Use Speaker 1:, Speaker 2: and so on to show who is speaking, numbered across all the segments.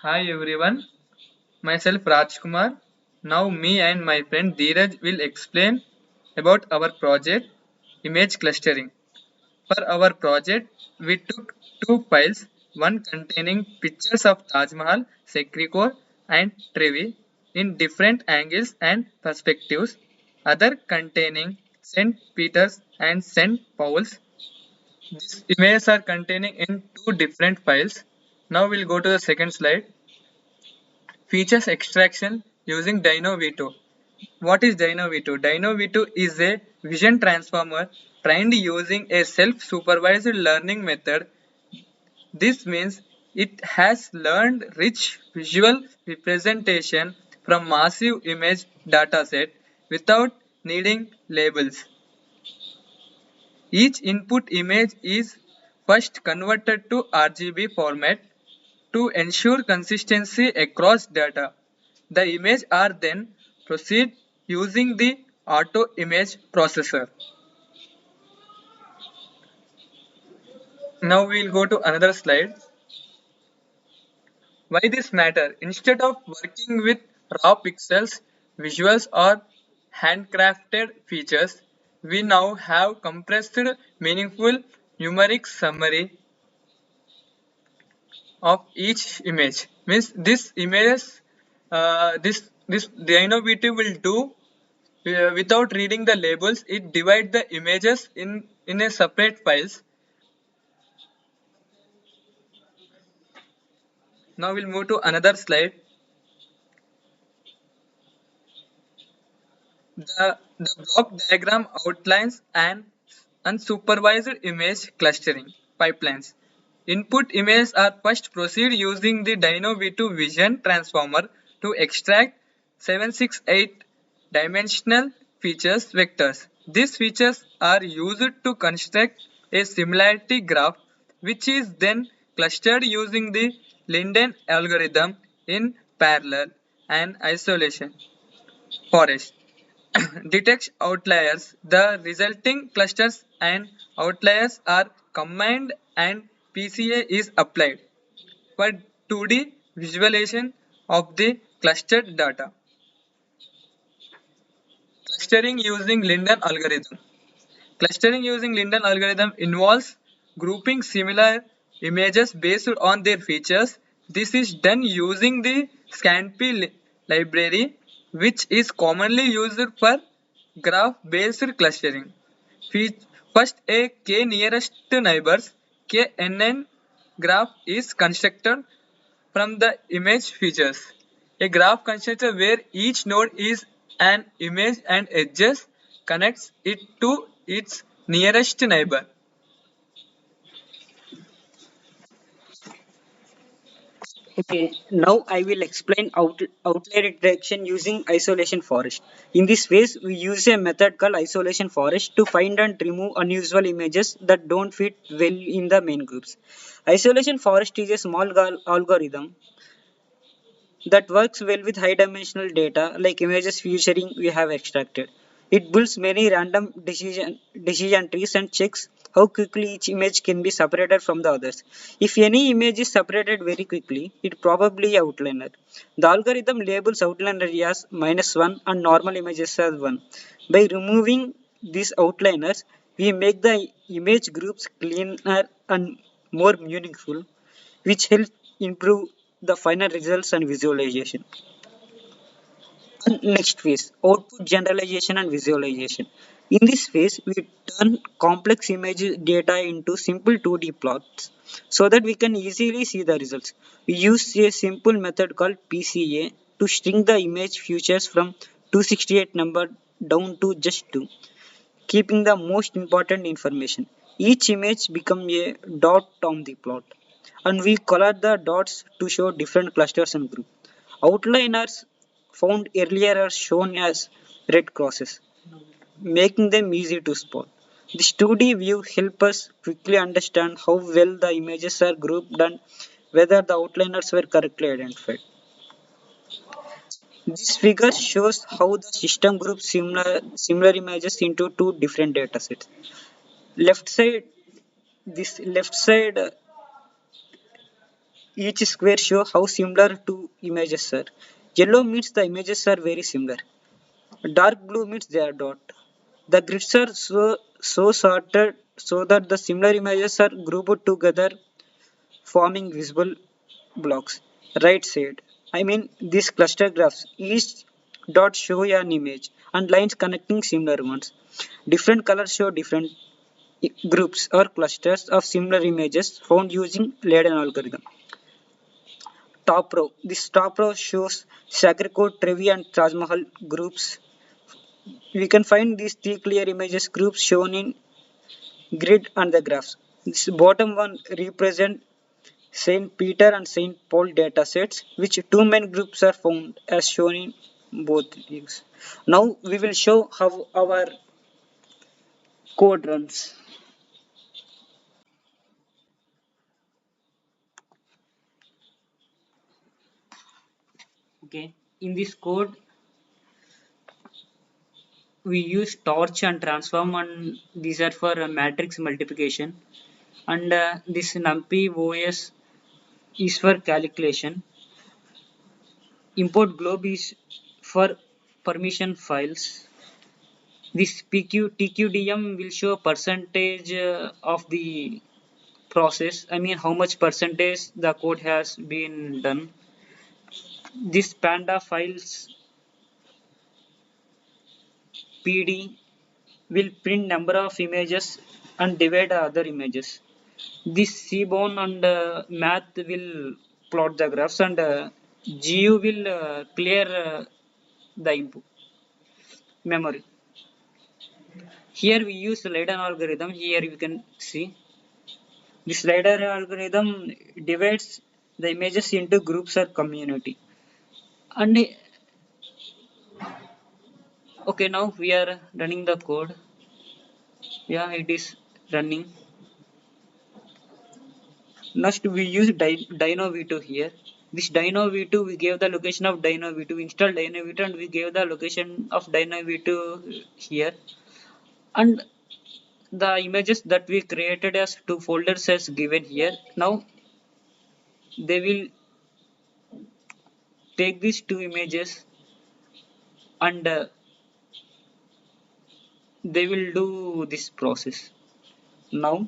Speaker 1: Hi everyone, myself Rajkumar. Now me and my friend Dheeraj will explain about our project image clustering. For our project, we took two files, one containing pictures of Taj Mahal, Sekrikur and Trevi in different angles and perspectives, other containing St. Peter's and St. Paul's. These images are containing in two different files. Now we'll go to the second slide. Features extraction using Dino V2. What is Dino V2? Dino V2 is a vision transformer trained using a self-supervised learning method. This means it has learned rich visual representation from massive image dataset without needing labels. Each input image is first converted to RGB format to ensure consistency across data. The images are then processed using the auto image processor. Now we will go to another slide. Why this matter? Instead of working with raw pixels, visuals or handcrafted features, we now have compressed meaningful numeric summary of each image. Means this images this DynoVT will do without reading the labels. It divides the images in a separate files. Now we'll move to another slide. The block diagram outlines an unsupervised image clustering pipelines. Input images are first processed using the Dino V2 Vision Transformer to extract 768 dimensional features vectors. These features are used to construct a similarity graph which is then clustered using the Linden algorithm in parallel and isolation forest. Detects outliers. The resulting clusters and outliers are combined and PCA is applied for 2D visualization of the clustered data. Clustering using Linden algorithm. Clustering using Linden algorithm involves grouping similar images based on their features. This is done using the ScanPy library, which is commonly used for graph-based clustering. First, a k nearest neighbors (KNN) graph is constructed from the image features. A graph constructor where each node is an image and edges connects it to its nearest neighbor.
Speaker 2: Okay, now I will explain outlier detection using isolation forest. In this phase, we use a method called isolation forest to find and remove unusual images that don't fit well in the main groups. Isolation forest is a small algorithm that works well with high dimensional data like images featuring we have extracted. It builds many random decision trees and checks how quickly each image can be separated from the others. If any image is separated very quickly, it probably outliner. The algorithm labels outliner as -1 and normal images as 1. By removing these outliners, we make the image groups cleaner and more meaningful, which helps improve the final results and visualization. And next phase, output generalization and visualization. In this phase, we turn complex image data into simple 2D plots so that we can easily see the results. We use a simple method called PCA to shrink the image features from 268 number down to just 2, keeping the most important information. Each image becomes a dot on the plot, and we color the dots to show different clusters and groups. Outliners found earlier are shown as red crosses, making them easy to spot. This 2D view helps us quickly understand how well the images are grouped and whether the outliners were correctly identified. This figure shows how the system groups similar images into two different datasets. Left side, this left side Each square show how similar two images are. Yellow means the images are very similar. Dark blue means they are dot. The grids are so sorted so that the similar images are grouped together, forming visible blocks. Right side. I mean these cluster graphs. Each dot show an image and lines connecting similar ones. Different colors show different groups or clusters of similar images found using Leiden algorithm. Top row. This top row shows Sacred Code, Trevi and Taj Mahal groups. We can find these three clear images groups shown in grid and the graphs. This bottom one represent Saint Peter and Saint Paul datasets, which two main groups are found as shown in both views. Now we will show how our code runs. Okay, in this code we use torch and transform, and these are for matrix multiplication, and this numpy os is for calculation. Import globe is for permission files. This TQDM will show percentage of the process. I mean how much percentage the code has been done. This panda files PD will print number of images and divide the other images. This Seaborn and math will plot the graphs, and GU will clear the input memory. Here we use Leiden algorithm. Here you can see this Leiden algorithm divides the images into groups or community. And okay, now we are running the code. Yeah, it is running. Next we use Dino V2 here. This Dino V2 we gave the location of Dino V2. Install Dino V2 and we gave the location of Dino V2 here. And the images that we created as two folders as given here. Now they will take these two images and they will do this process. Now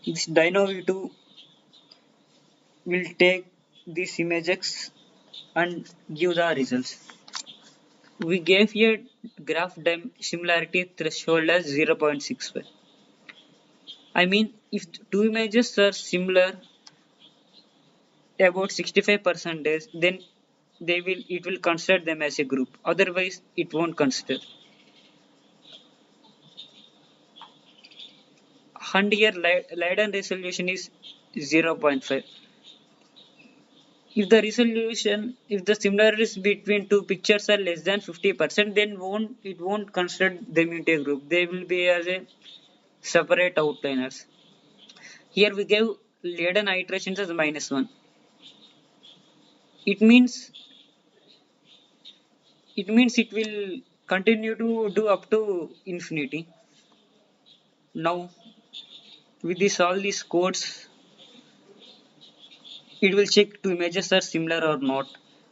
Speaker 2: this Dino V2 will take these images and give the results. We gave here graph similarity threshold as 0.65. I mean if two images are similar about 65%, then it will consider them as a group, otherwise it won't consider. And here Leiden resolution is 0.5. If the similarities between two pictures are less than 50%, then it won't consider them into a group. They will be as a separate outliners. Here we gave Leiden iterations as -1. It means it will continue to do up to infinity. Now with all these codes, it will check two images are similar or not.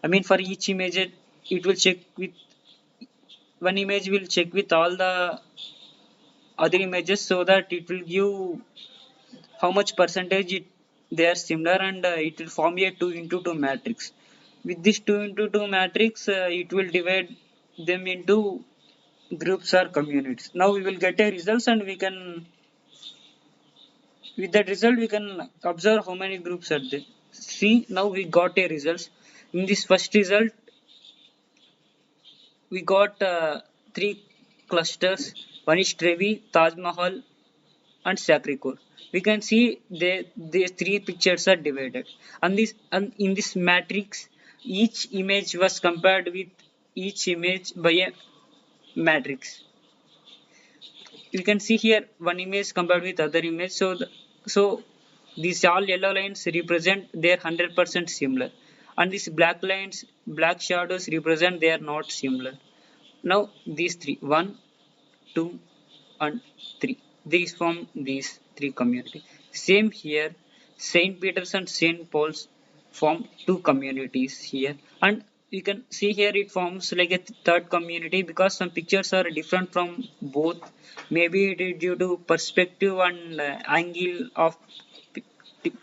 Speaker 2: I mean for each image it will check with one image will check with all the other images so that it will give how much percentage they are similar, and it will form a 2 into 2 matrix. With this 2 into 2 matrix it will divide them into groups or communities. Now we will get a results, and we can with that result we can observe how many groups are there. See, now we got a results. In this first result we got three clusters. One is Trevi, Taj Mahal and Sacred Core. We can see the three pictures are divided, and in this matrix each image was compared with each image by a matrix. You can see here one image compared with other image, so these all yellow lines represent they are 100% similar, and these black shadows represent they are not similar. Now these three, 1, 2 and 3, these form these three community. Same here, St. Peter's and St. Paul's form two communities here, and you can see here it forms like a third community because some pictures are different from both. Maybe it is due to perspective and angle of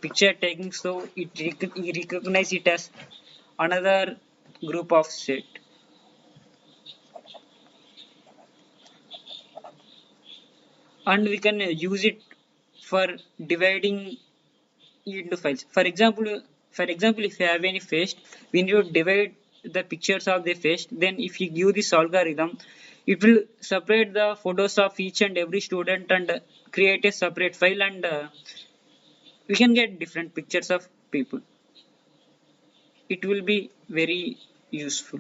Speaker 2: picture taking, so it recognize it as another group of set, and we can use it for dividing into files. For example, if you have any feast, when you divide the pictures of the feast, then if you give this algorithm, it will separate the photos of each and every student and create a separate file, and we can get different pictures of people. It will be very useful.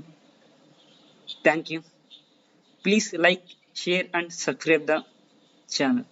Speaker 2: Thank you. Please like, share and subscribe the channel.